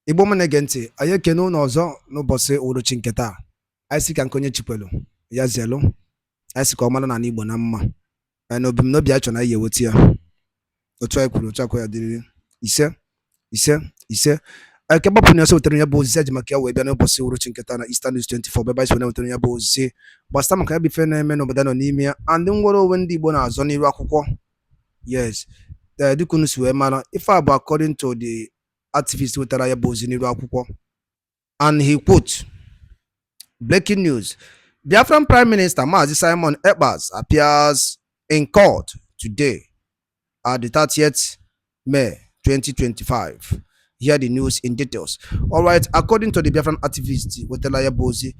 Igbo Menegenti, Ayekeno Nozo, no Bosse Uru Chinketa. I see can conye chipelo. Yazelo. I see Commander and Igbo Namma. And no biachona ye wotia. O try kulu chako diri. Ise. Keba punya so ternya bo zed makia we bia no Bosse Uru Chinketa na Eastern News 24. Beba so na ternya bo ze. Basta maka bi fe na me no badano nimia. And then ngoro wendi Igbo na azoni ru akwukwo. Yes. The Dukunus were man. If I according to the activist with Taraya Bozini Rakupo, and he quote breaking news. Biafra Prime Minister Mazi Simon Ebers appears in court today at the 30th May 2025. Hear the news in details. All right, according to the Biafran activist with Taraya Bozi,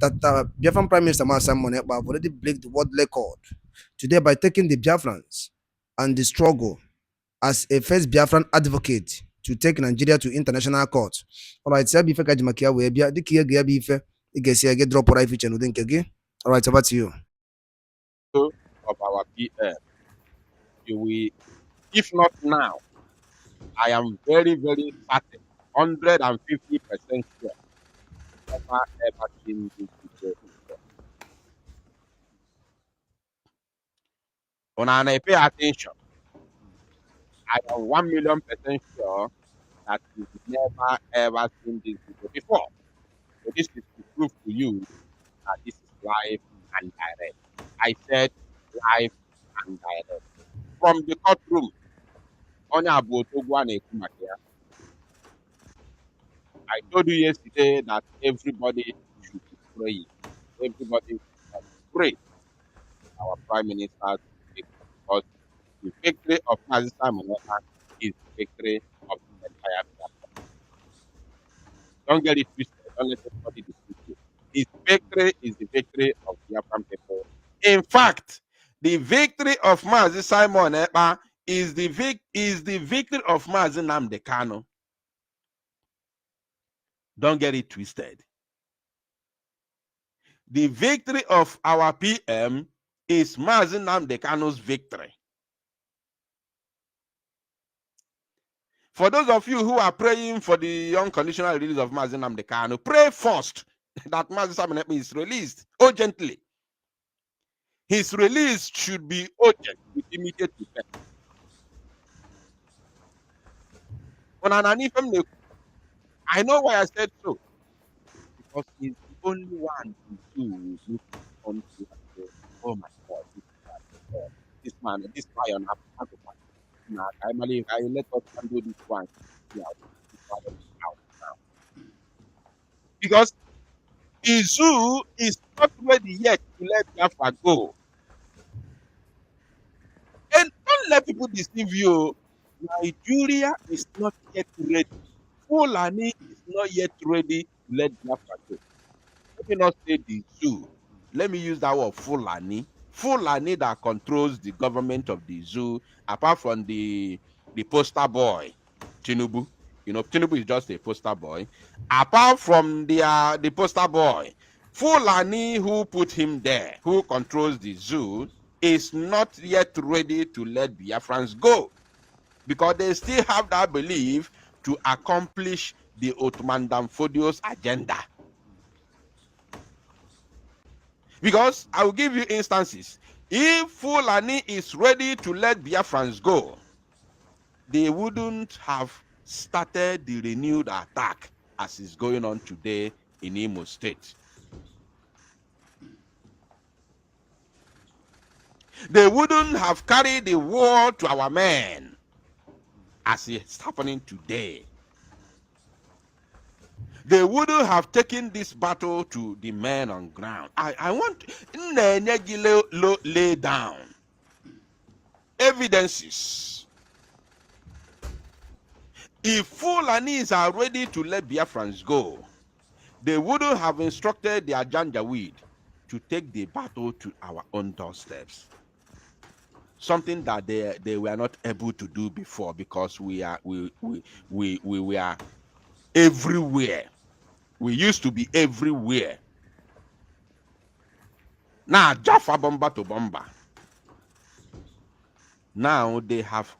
that Biafran Prime Minister Mazi Simon Ebers already break the world record today by taking the Biafrans and the struggle as a first Biafran advocate to take Nigeria to international court. All right, sir, before Kajimakia, we be the Kia Gabi, you can see I get drop or if you think again. All right, over to you. Of our PM, you will, if not now, I am very, very certain, 150% sure, never ever seen this video before. When I pay attention, I am 1,000,000% sure that you've never ever seen this video before. So this is to prove to you that this is live and direct. I said live and direct. From the courtroom, I told you yesterday that everybody should be praying. Everybody should pray our Prime Minister because the victory of Mazi Simon is the victory of the entire Biafra. Don't get it twisted. Don't let anybody deceive you. His victory is the victory of the Biafran people. In fact, the victory of Mazi Simon is the victory of Mazi Nnamdi Kanu. Don't get it twisted. The victory of our PM is Mazi Nnamdi Kanu's victory. For those of you who are praying for the unconditional release of Mazi Nnamdi Kanu, pray first that Mazi Simon is released urgently. His release should be urgent with immediate effect. I know why I said so. Because he's the only one who look onto and say, oh my God, this man, this lion has to fight. Now, I let us handle this one. Yeah, this lion is out now. Because the zoo is not ready yet to let Biafra go. And don't let people deceive you. Nigeria is not yet ready. Fulani is not yet ready to let Biafra go. Let me not say the zoo. Let me use that word Fulani. Fulani that controls the government of the zoo, apart from the poster boy, Tinubu. You know, Tinubu is just a poster boy. Apart from the poster boy, Fulani who put him there, who controls the zoo, is not yet ready to let Biafrans go. Because they still have that belief to accomplish the Ottoman Danfodio's agenda. Because I will give you instances. If Fulani is ready to let Biafrans go, they wouldn't have started the renewed attack as is going on today in Imo State. They wouldn't have carried the war to our men as it's happening today. They wouldn't have taken this battle to the men on ground. I want to lay down evidences. If Fulanis are ready to let Biafrans go, they wouldn't have instructed their Janjaweed to take the battle to our own doorsteps. Something that they were not able to do before because we were everywhere. We used to be everywhere. Now, Jaffa bomba to bomba. Now they have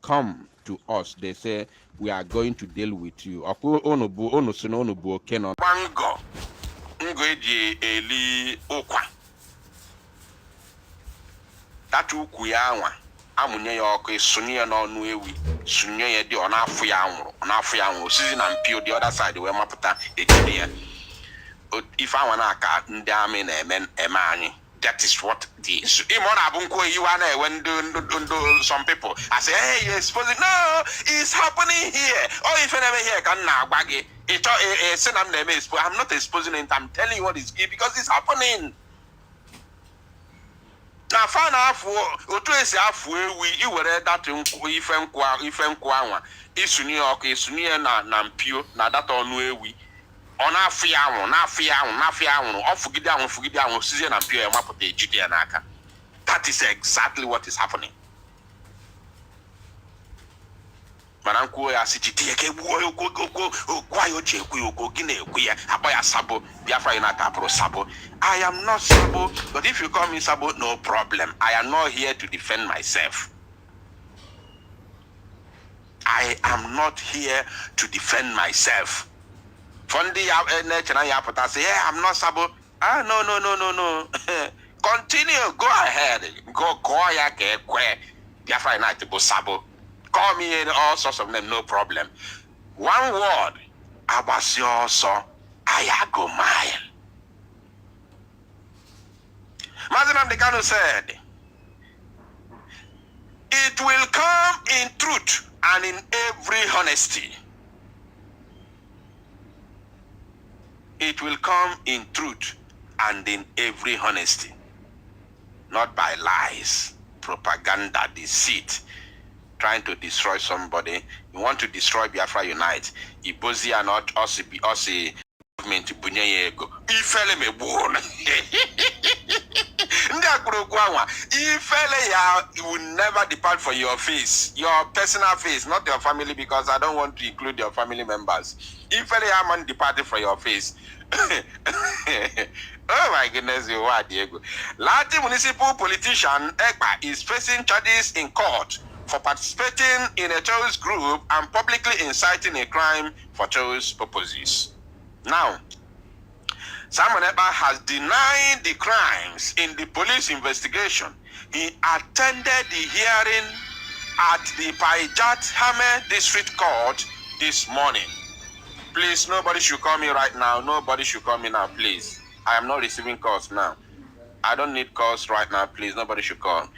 come to us. They say, we are going to deal with you. Bango, Ngweji Eli Okwa. That Ukuyawa, Amunye Yoko, Sunia no Nuewi, Sunia di on Afuyan, season and Pio, the other side, where Maputa, if I want to Ndamin Emen Emani. That is what the you when do some people. I say, hey, you're supposed to no, it's happening here. Oh, if you never hear can now baggy. I'm not exposing it, I'm telling you what is here because it's happening. Now find out for you were that if New York is near Nampio, now that on we. On our free hour, season and pure map of the GDNaka. That is exactly what is happening. Mananko Asiti, Sabo, Biafra Unata Pro Sabo. I am not Sabo, but if you call me Sabo, no problem. I am not here to defend myself. I am not here to defend myself. Fundi say, yeah, I'm not Sabo. Ah, no. Continue, go ahead. Go Biafra United, go Sabo. Call me in all sorts of names, no problem. One word, Abasio so Ayago mile. Mazinam Dekano said, it will come in truth and in every honesty. It will come in truth and in every honesty, not by lies, propaganda, deceit, trying to destroy somebody. You want to destroy Biafra Unite. Ibozi are not us government to Bunyego. Ifele me born. You will never depart from your face, your personal face, not your family, because I don't want to include your family members. If a man departed from your face, oh my goodness, you are Diego. Lahti municipal politician Ekpa is facing charges in court for participating in a terrorist group and publicly inciting a crime for terrorist purposes. Now, Simon Ekpa has denied the crimes in the police investigation. He attended the hearing at the Paijat Hame District Court this morning. Please, nobody should call me right now. Nobody should call me now, please. I am not receiving calls now. I don't need calls right now, please. Nobody should call.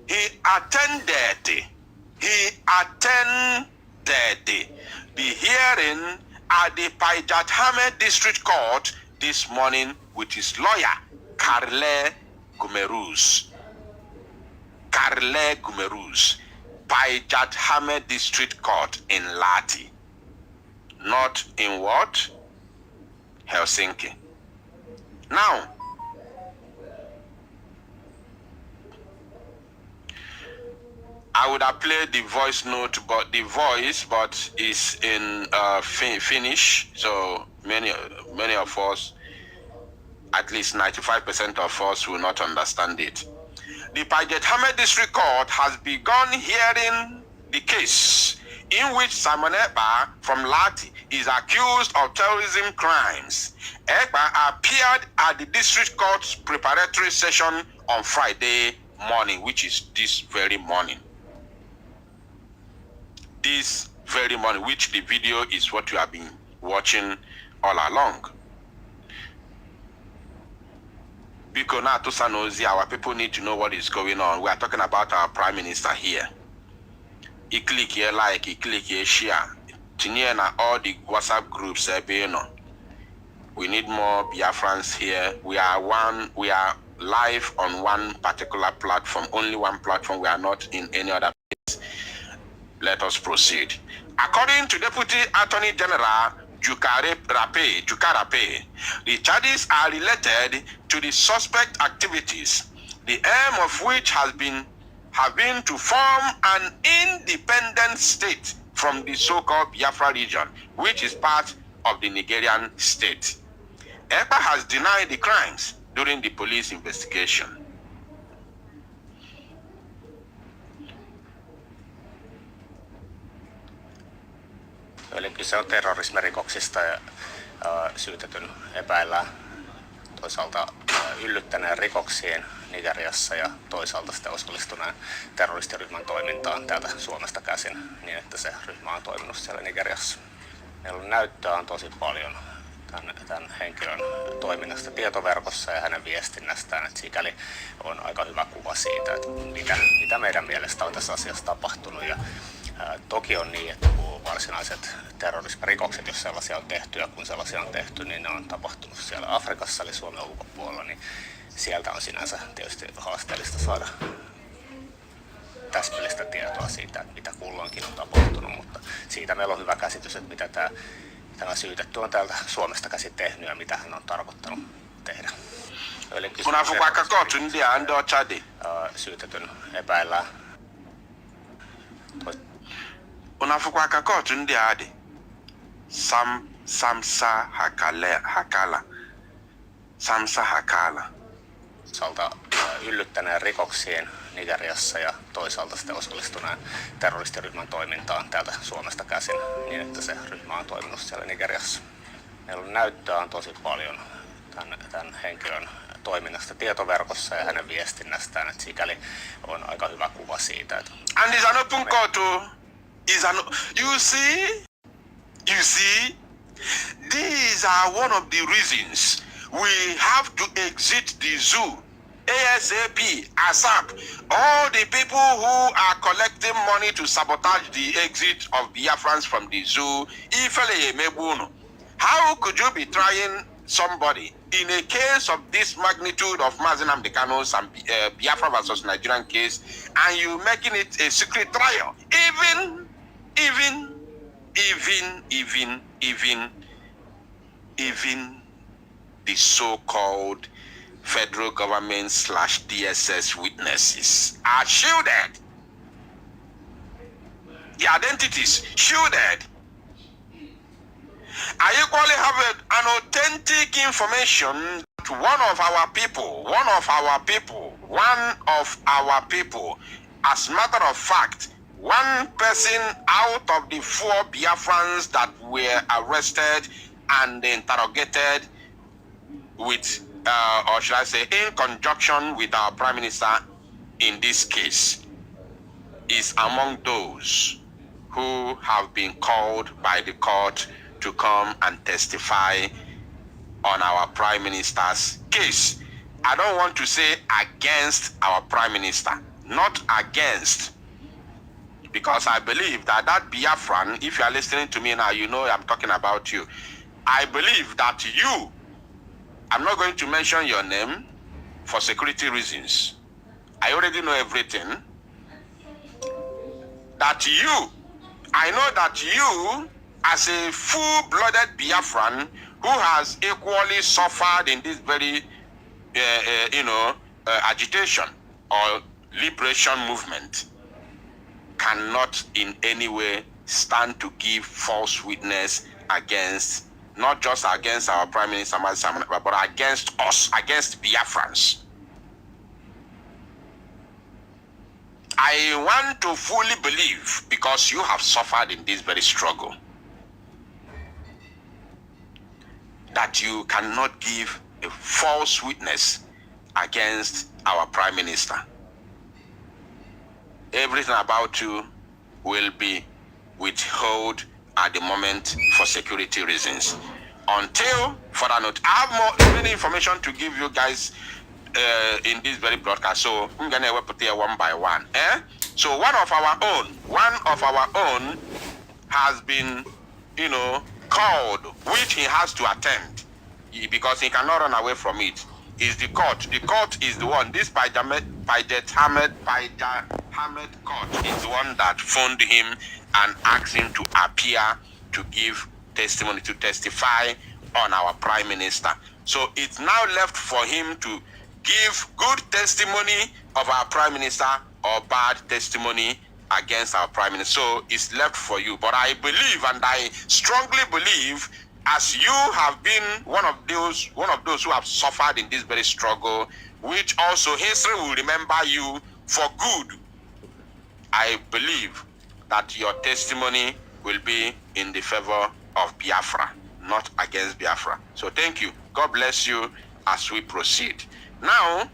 He attended the hearing at the Paijat District Court this morning with his lawyer, Karle Gumeruz. Paijat District Court in Lahti. Not in what? Helsinki. Now, I would have played the voice note, but the voice is in Finnish, so many of us, at least 95% of us, will not understand it. The Paijat District Court has begun hearing the case in which Simon Ekpa from Lahti is accused of terrorism crimes. Ekpa appeared at the district court's preparatory session on Friday morning, which is this very morning. This very morning, which the video is what you have been watching all along. Because now to Sanozi, our people need to know what is going on. We are talking about our Prime Minister here. He click here like, he click here share. Tiniana all the WhatsApp groups, we need more Biafrans here. We are live on one particular platform, only one platform. We are not in any other place. Let us proceed. According to Deputy Attorney General Jukarape, the charges are related to the suspect activities, the aim of which have been to form an independent state from the so-called Biafra region, which is part of the Nigerian state. Ekpa has denied the crimes during the police investigation. Eli kyse on terrorismirikoksista ja syytetyn epäillään toisaalta yllyttäneen rikoksiin Nigeriassa ja toisaalta sitten osallistuneen terroristiryhmän toimintaan täältä Suomesta käsin niin, että se ryhmä on toiminut siellä Nigeriassa. Meillä on näyttöä on tosi paljon tämän henkilön toiminnasta tietoverkossa ja hänen viestinnästään, että sikäli on aika hyvä kuva siitä, että mitä meidän mielestä on tässä asiassa tapahtunut. Ja toki on niin, että kun varsinaiset terrorismirikokset, jos sellaisia on tehty ja kun sellaisia on tehty, niin ne on tapahtunut siellä Afrikassa eli Suomen ulkopuolella, niin sieltä on sinänsä tietysti haasteellista saada täsmällistä tietoa siitä, että mitä kulloinkin on tapahtunut, mutta siitä meillä on hyvä käsitys, että mitä tämä syytetty on täältä Suomesta käsin tehnyt ja mitä hän on tarkoittanut tehdä. Eli syytetyn epäillään unafukwaka kotu ndi adi Samsa Hakala toisaalta yllyttäneen rikoksiin Nigeriassa ja toisaalta sitten osallistuneen terroristiryhmän toimintaan täältä Suomesta käsin niin, että se ryhmä on toiminut siellä Nigeriassa. Meillä on näyttöä on tosi paljon tämän henkilön toiminnasta tietoverkossa ja hänen viestinnästään, että sikäli on aika hyvä kuva siitä. Että and is an open court to you see these are one of the reasons we have to exit the zoo ASAP, ASAP, all the people who are collecting money to sabotage the exit of Biafrans from the zoo. How could you be trying somebody in a case of this magnitude of Mazen Amdekano's and Biafra versus Nigerian case, and you making it a secret trial? Even the so-called federal government / DSS witnesses are shielded. The identities shielded. I equally have an authentic information that one of our people, as a matter of fact, one person out of the 4 Biafrans that were arrested and interrogated with, or should I say, in conjunction with our Prime Minister in this case, is among those who have been called by the court to come and testify on our Prime Minister's case. I don't want to say against our Prime Minister, not against, because I believe that Biafran, if you are listening to me now, you know I'm talking about you. I believe that you, I'm not going to mention your name for security reasons. I already know everything. I know that you, as a full-blooded Biafran who has equally suffered in this very, agitation or liberation movement, cannot in any way stand to give false witness against, not just against our Prime Minister, but against us, against Biafrans. I want to fully believe, because you have suffered in this very struggle, that you cannot give a false witness against our Prime Minister. Everything about you will be withheld at the moment for security reasons. Until further note, I have many information to give you guys in this very broadcast, so I'm gonna put here one by one. So one of our own has been, called, which he has to attend because he cannot run away from it. Is the court. The court is the one. This Paidet Hamid court is the one that phoned him and asked him to appear to give testimony, to testify on our Prime Minister. So it's now left for him to give good testimony of our Prime Minister or bad testimony against our Prime Minister. So it's left for you. But I believe, and I strongly believe, as you have been one of those who have suffered in this very struggle, which also history will remember you for good, I believe that your testimony will be in the favor of Biafra, not against Biafra. So thank you. God bless you as we proceed. Now,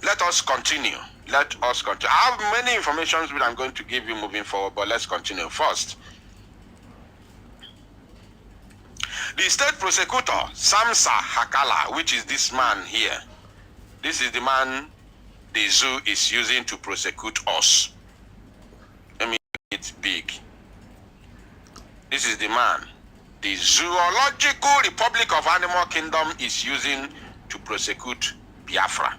let us continue. Let us continue. I have many informations which I'm going to give you moving forward, but let's continue first. The state prosecutor, Samsa Hakala, which is this man here, this is the man the zoo is using to prosecute us. Let me make it big. This is the man the Zoological Republic of Animal Kingdom is using to prosecute Biafra.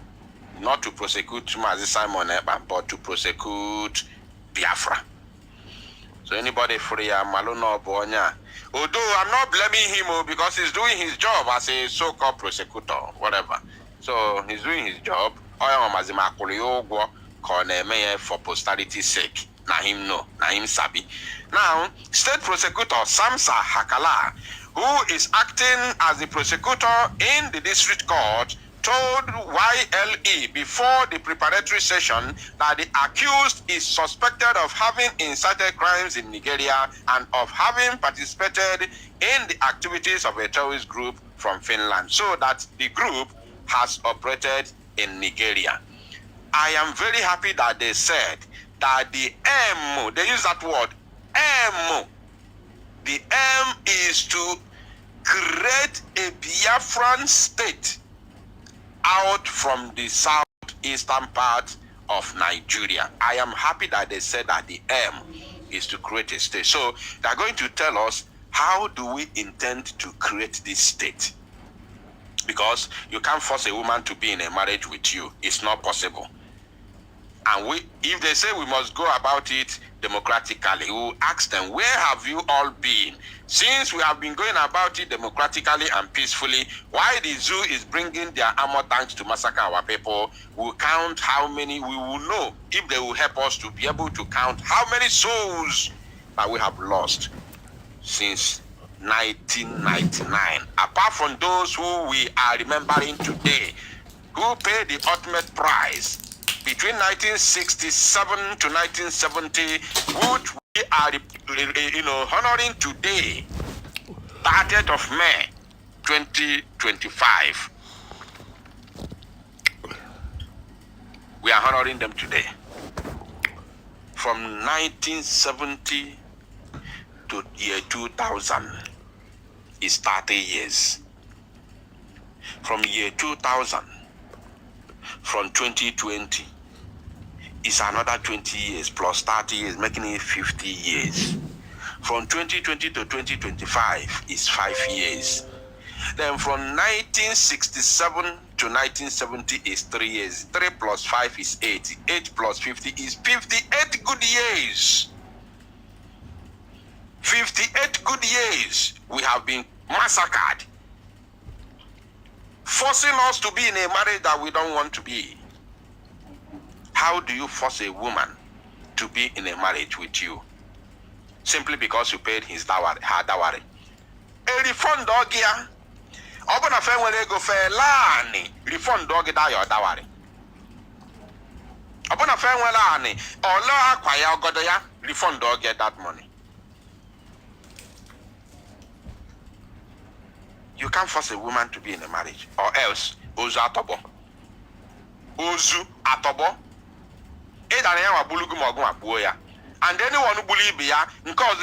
Not to prosecute Mazi Simon Eba, but to prosecute Biafra. So anybody free Malona Bonya. Although I'm not blaming him because he's doing his job as a so-called prosecutor, whatever. So he's doing his job. For posterity's sake. Nahim no, Nahim Sabi. Now, State Prosecutor Samsa Hakala, who is acting as the prosecutor in the district court, told YLE before the preparatory session that the accused is suspected of having incited crimes in Nigeria and of having participated in the activities of a terrorist group from Finland, so that the group has operated in Nigeria. I am very happy that they said that the aim, they use that word, aim. The aim is to create a Biafran state out from the southeastern part of Nigeria. I am happy that they said that the aim is to create a state. So they're going to tell us, how do we intend to create this state? Because you can't force a woman to be in a marriage with you. It's not possible. And if they say we must go about it democratically, we'll ask them, where have you all been? Since we have been going about it democratically and peacefully, why the zoo is bringing their armor tanks to massacre our people? We'll count how many, we will know if they will help us to be able to count how many souls that we have lost since 1999. Apart from those who we are remembering today, who paid the ultimate price between 1967 to 1970, which we are, honoring today, 30th of May, 2025. We are honoring them today. From 1970 to year 2000 is 30 years. From year 2000, from 2020, is another 20 years plus 30 years, making it 50 years. From 2020 to 2025 is 5 years. Then from 1967 to 1970 is 3 years. 3 plus 5 is 8. 8 plus 50 is 58 good years. 58 good years we have been massacred, forcing us to be in a marriage that we don't want to be. How do you force a woman to be in a marriage with you? Simply because you paid his dowry, her dowry. A refund dog here. Open a fair when they go fair lani. Refund dog da your dowry. Open a fair when lani. Or la acquire godoya. Refund dog get that money. You can't force a woman to be in a marriage, or else ozu atobo. Ozu atobo. And anyone who believe ya, because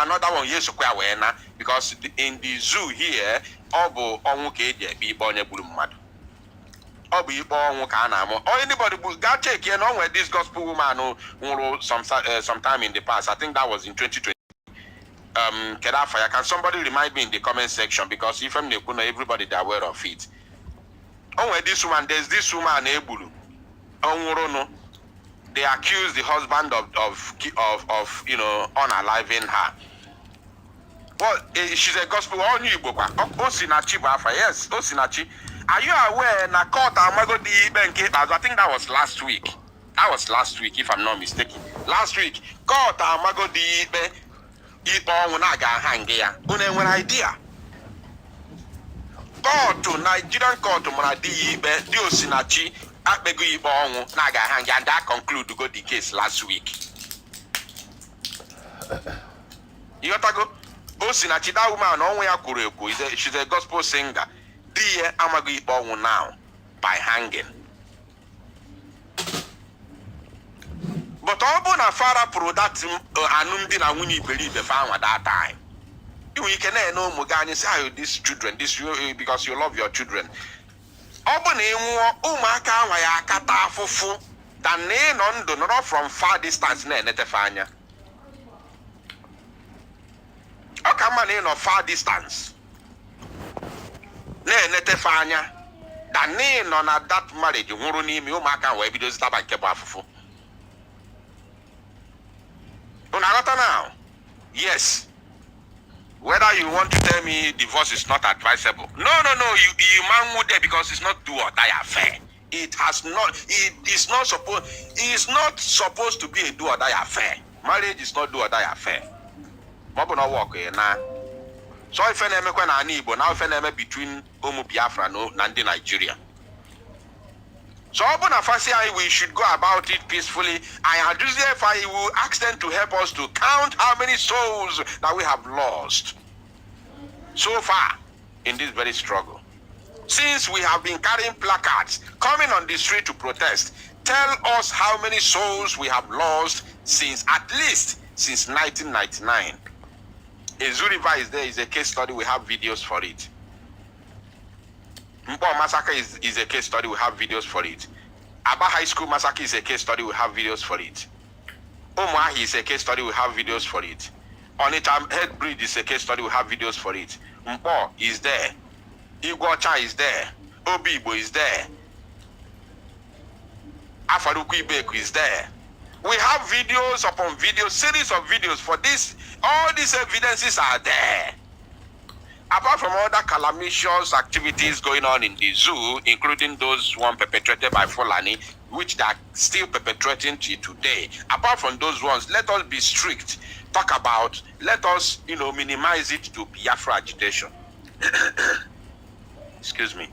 another one yes because in the zoo here, obo onwuke be born a blue mad. Obi born or anybody got check here on where this gospel woman who sometime in the past. I think that was in 2020. Kedafaya, can somebody remind me in the comment section, because if I'm everybody they're aware of it. Oh, where this woman, there's this woman Ebulu. They accuse the husband of unaliving her. Well, she's a gospel on you, Osinachi Biafra. Yes, Osinachi. Are you aware na court Amagodi Benke? I think that was last week. That was last week, if I'm not mistaken. Last week, court Amagodi Ben Iponaga Hangea. One idea. Court to Nigerian court to Monadi Ben Diosinachi. akpego ikpe ọnwụ na aga hang and that conclude go the case last week. You got to go. O si na chida woman onwe ya kwuru ekwu, she's a gospel singer. Di ye amago ikpe ọnwụ now by hanging. But ọ bụ na fara pụrụ that alụmdi na nwunye iberibe fa that time. You can know Mugani say these children, this because you love your children. Ọ bụ na ịnwụọ ụmụaka ahụ ya akata afụfụ than nọ ndụ nọrọ from far distance na-enetefe anya. Ọ ka mma na far distance na-enetefe anya than nọ na that marriage nwụrụ n'ime ụmụaka wee bido zitaba nke bụ afụfụ. Now, yes. Whether you want to tell me divorce is not advisable. No. You man would there because it's not do or die affair. It is not supposed to be a do or die affair. Marriage is not do or die affair. Mobo no work na. So if any me na Igbo, now if any between Biafra and Nigeria. So we should go about it peacefully. I will ask them to help us to count how many souls that we have lost so far in this very struggle. Since we have been carrying placards, coming on the street to protest, tell us how many souls we have lost at least since 1999. Ezuriva is there, is a case study, we have videos for it. Mpo massacre is a case study, we have videos for it. Aba High School massacre is a case study, we have videos for it. Omahi is a case study, we have videos for it. Onitsha Head Bridge is a case study, we have videos for it. Mpo is there. Iguacha is there. Obibo is there. Afaruku Ibeku is there. We have videos upon videos, series of videos for this. All these evidences are there. Apart from other calamitous activities going on in the zoo, including those one perpetrated by Fulani, which they are still perpetrating to today. Apart from those ones, let us be strict. Let us, minimize it to Biafra agitation. Excuse me.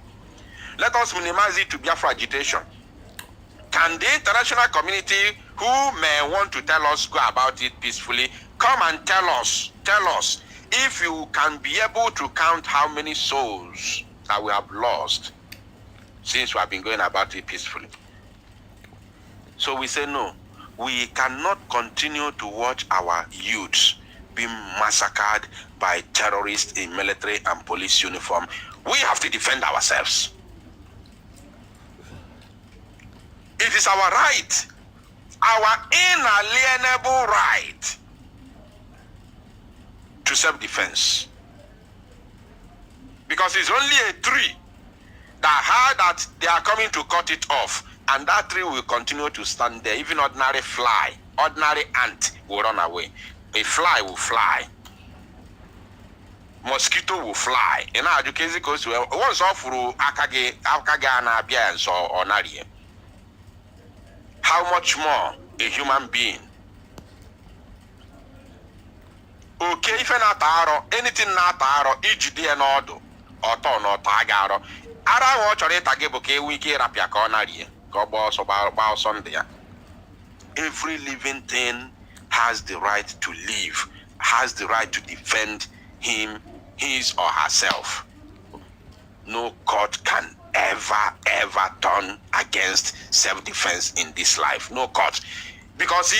Let us minimize it to Biafra agitation. Can the international community who may want to tell us go about it peacefully, come and tell us if you can be able to count how many souls that we have lost since we have been going about it peacefully. So we say no. We cannot continue to watch our youths being massacred by terrorists in military and police uniform. We have to defend ourselves. It is our right, our inalienable right to self-defense. Because it's only a tree that heard that they are coming to cut it off, and that tree will continue to stand there. Even ordinary fly, ordinary ant will run away. A fly will fly. Mosquito will fly. And now you can see once off through akage na bia and so or nari. How much more a human being? Okay, if not taro, anything not taro, each day an order, or ton or tagaro. Ara watch or etagebuke wiki rapia cornari, gobos about Sunday. Every living thing has the right to live, has the right to defend him, his or herself. No court can ever turn against self-defense in this life. No court. Because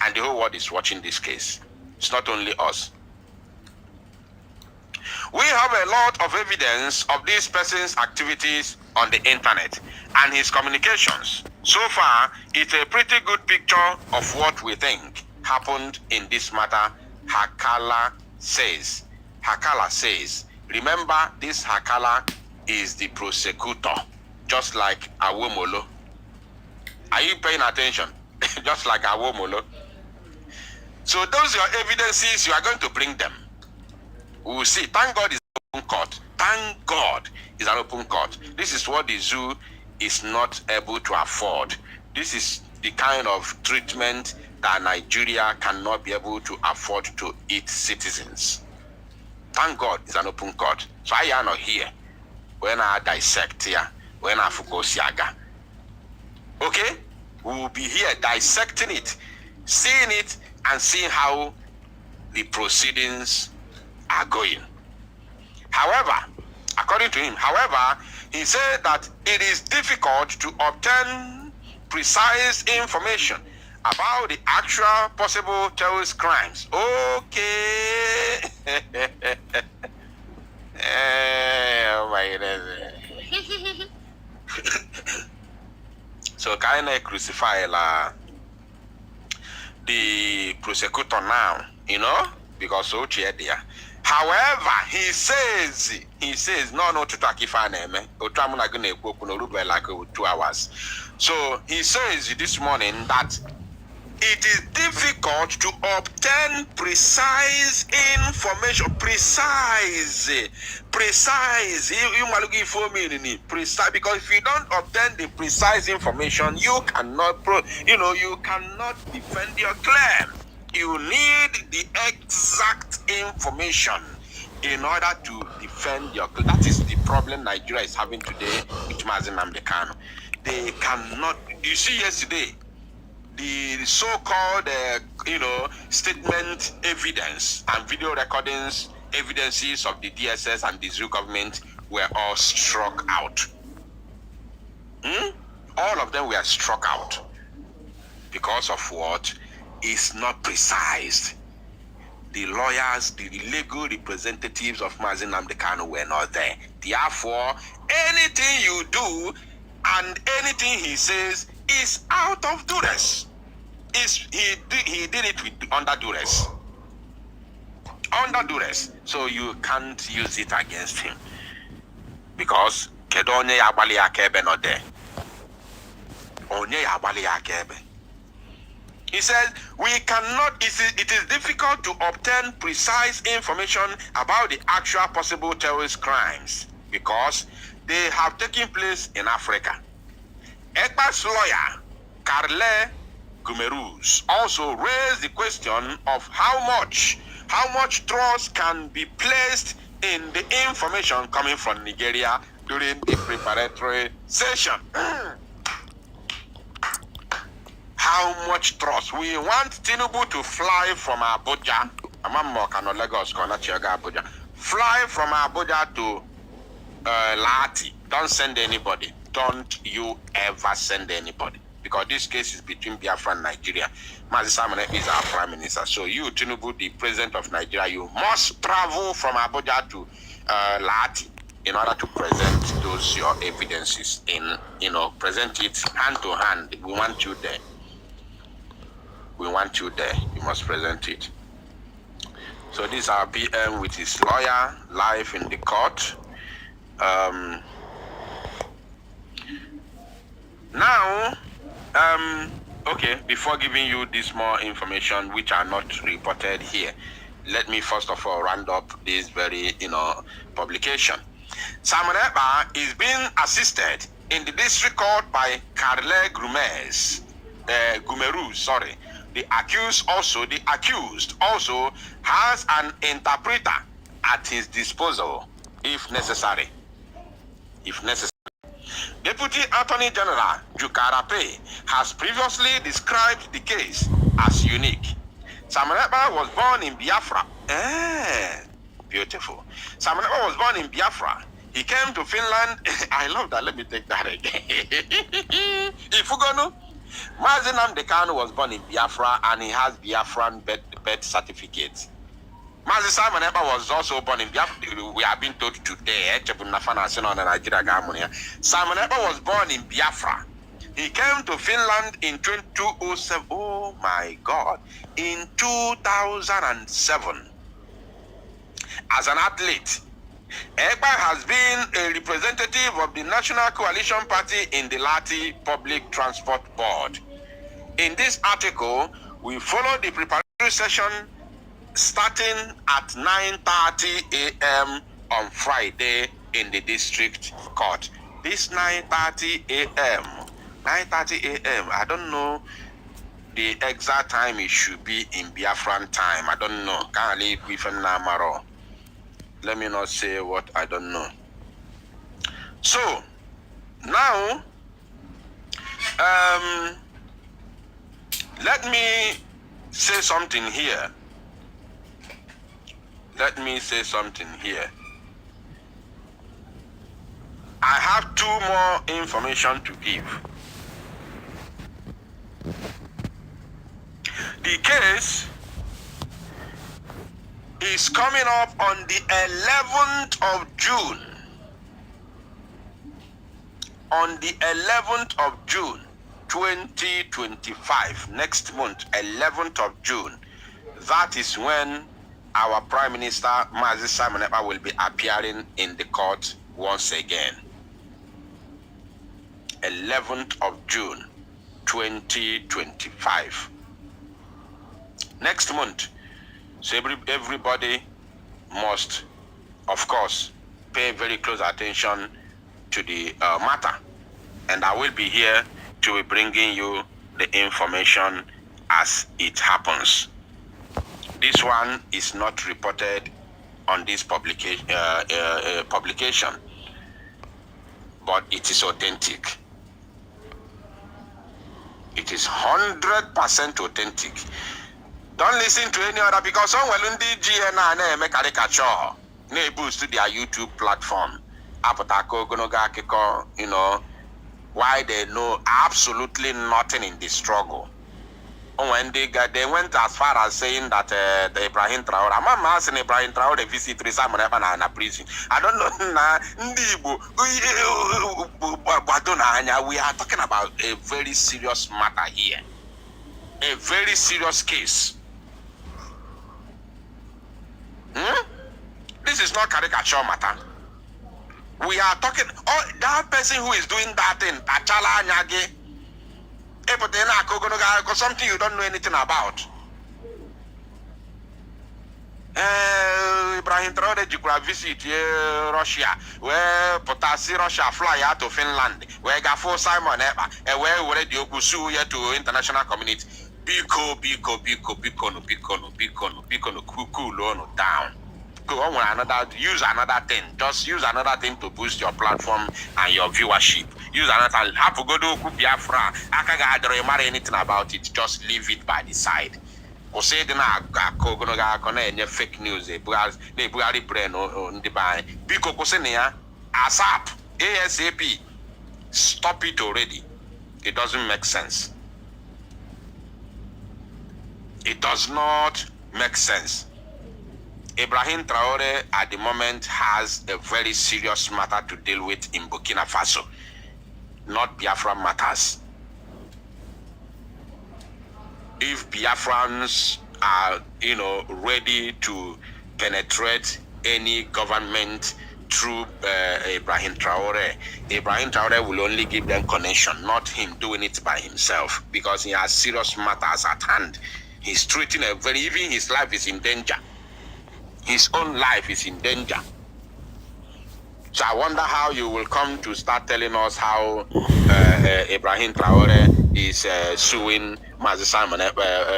and the whole world is watching this case. It's not only us. We have a lot of evidence of this person's activities on the internet and his communications. So far, it's a pretty good picture of what we think happened in this matter. Hakala says, remember this Hakala is the prosecutor, just like Awomolo. Are you paying attention? Just like Awomolo. So those are your evidences, you are going to bring them. We will see. Thank God it's an open court. Thank God it's an open court. This is what the zoo is not able to afford. This is the kind of treatment that Nigeria cannot be able to afford to its citizens. Thank God it's an open court. So I am not here. when I dissect here, when I focus yaga. Okay? We will be here dissecting it, seeing it, and seeing how the proceedings are going. However, according to him, he said that it is difficult to obtain precise information about the actual possible terrorist crimes. Okay. Oh my goodness. So kind of crucify the prosecutor now, you know, because so there. However, he says no to talk if I name like 2 hours. So he says this morning that it is difficult to obtain precise information. Precise. You might look for me precise, because if you don't obtain the precise information, you cannot you cannot defend your claim. You need the exact information in order to defend your claim. That is the problem Nigeria is having today with Mazi Nnamdi Kanu. They cannot. You see, yesterday, the so-called, statement evidence and video recordings, evidences of the DSS and the Zoo government were all struck out. All of them were struck out because of what is not precise. The lawyers, the legal representatives of Mazi Nnamdi Kanu were not there. Therefore, anything you do and anything he says is out of duress. He did it under duress. Under duress. So you can't use it against him. Because Kedonye Yabali Akebe not there. Onye Yabali Akebe. He says, it is difficult to obtain precise information about the actual possible terrorist crimes because they have taken place in Africa. Ekpa's lawyer, Karle Gumerus, also raised the question of how much trust can be placed in the information coming from Nigeria during the preparatory session. How much trust? We want Tinubu to fly from Abuja. Fly from Abuja to Lahti. Don't send anybody. Don't you ever send anybody. Because this case is between Biafra and Nigeria. Mazi Samane is our Prime Minister. So you, Tinubu, the President of Nigeria, you must travel from Abuja to Lahti in order to present those your evidences present it hand to hand. We want you there. We want you there. You must present it. So this is our PM with his lawyer live in the court. Okay, before giving you this more information which are not reported here, let me first of all round up this very, publication. Simon Ekpa is being assisted in the district court by Karle Gumerus, The accused also has an interpreter at his disposal if necessary. Deputy Attorney General Jukarape has previously described the case as unique. Simon Ekpa was born in Biafra. Beautiful. Simon Ekpa was born in Biafra. He came to Finland. I love that. Let me take that again. Ifugonu. Mazi Nnamdi Kanu was born in Biafra and he has Biafran birth certificate. Mazi Simon Ekpa was also born in Biafra. We have been told today, Simon Ekpa was born in Biafra. He came to Finland in 2007. Oh my God. In 2007. As an athlete, Ekpa has been a representative of the National Coalition Party in the Lahti Public Transport Board. In this article, we follow the preparatory session starting at 9:30 a.m. on Friday in the district court. This 9:30 a.m. I don't know the exact time it should be in Biafran time. I don't know. Can't leave with Namaro. Let me not say what I don't know. So now, let me say something here. Let me say something here. I have two more information to give. The case is coming up on the 11th of June. On the 11th of June, 2025, next month, 11th of June, that is when our Prime Minister, Mazi Simon Ekpa, will be appearing in the court once again. 11th of June, 2025. Next month. So everybody must, of course, pay very close attention to the matter. And I will be here to be bringing you the information as it happens. This one is not reported on this publication, but it is authentic. It is 100% authentic. Don't listen to any other, because some will GNA make caricature. They boost to their YouTube platform. You know, why they know absolutely nothing in the struggle. When they went as far as saying that the Ibrahim Traore, I'm asking Ibrahim Traore visit Simon Ekpa in a prison. I don't know. We are talking about a very serious matter here. A very serious case. This is not caricature matter. We are talking, that person who is doing that thing, Achala Nyage, something you don't know anything about. Ibrahim Traore could visit Russia, where Potasi Russia fly out to Finland, where Gafo Simon Ekpa, and where already Okusu here to international community. Biko, cool down. Go on with another, use another thing. Just use another thing to boost your platform and your viewership. Use another, have to go to Biafra. I can't matter anything about it. Just leave it by the side. Or say the fake news. They Buhari brain on the buy. Biko Kosenia, ASAP, ASAP. Stop it already. It doesn't make sense. It does not make sense. Ibrahim Traore at the moment has a very serious matter to deal with in Burkina Faso, not Biafra matters. If Biafrans are, ready to penetrate any government through Ibrahim Traore will only give them connection, not him doing it by himself, because he has serious matters at hand. He's treating even his life is in danger. His own life is in danger. So I wonder how you will come to start telling us how Ibrahim Traore is suing Mazi Simon,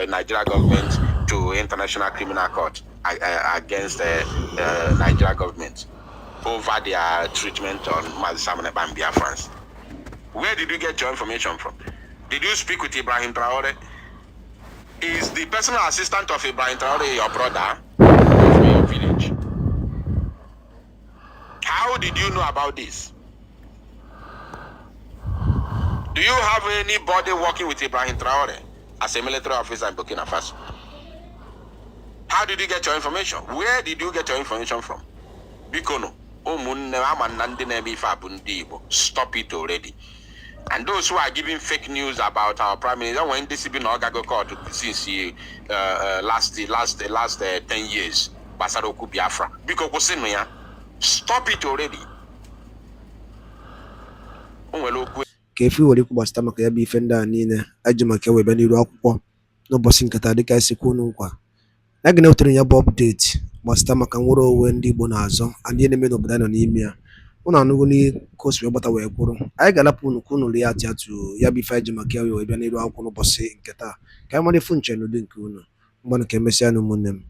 Nigeria government, to International Criminal Court against the Nigeria government over their treatment on Mazi Simon and Biafrans. Where did you get your information from? Did you speak with Ibrahim Traore? Is the personal assistant of Ibrahim Traore your brother from your village? How did you know about this? Do you have anybody working with Ibrahim Traore as a military officer in Burkina Faso? How did you get your information? Where did you get your information from? Bikono. Stop it already. And those who are giving fake news about our Prime Minister, when this has been Ogago court since last 10 years, Basaroku Biafra. Because stop it already. Ka efi were kwubasta maka ya bụ ife ndị a niile aji maka webe n'iru akwụkwọ n'ụbọchị nkata dịka isi kwuo nkwa na gị na-ewetere ya bụ update gbasata maka nwere onwe ndị Igbo na-azọ ndị na-eme n'obodo nọ n'ime ya. Unu anụgo n'iko si gbata wee kwuru anyị ga-alapụ unu ka unu rie atụ ya bụ ife aji maka ya wee bịa n'iru akwụkwọ n'ụbọchị nketa ka anyị mara ifu nche n'ụdị nke unu mgbanụ ka emesịa n'ụmụnne m.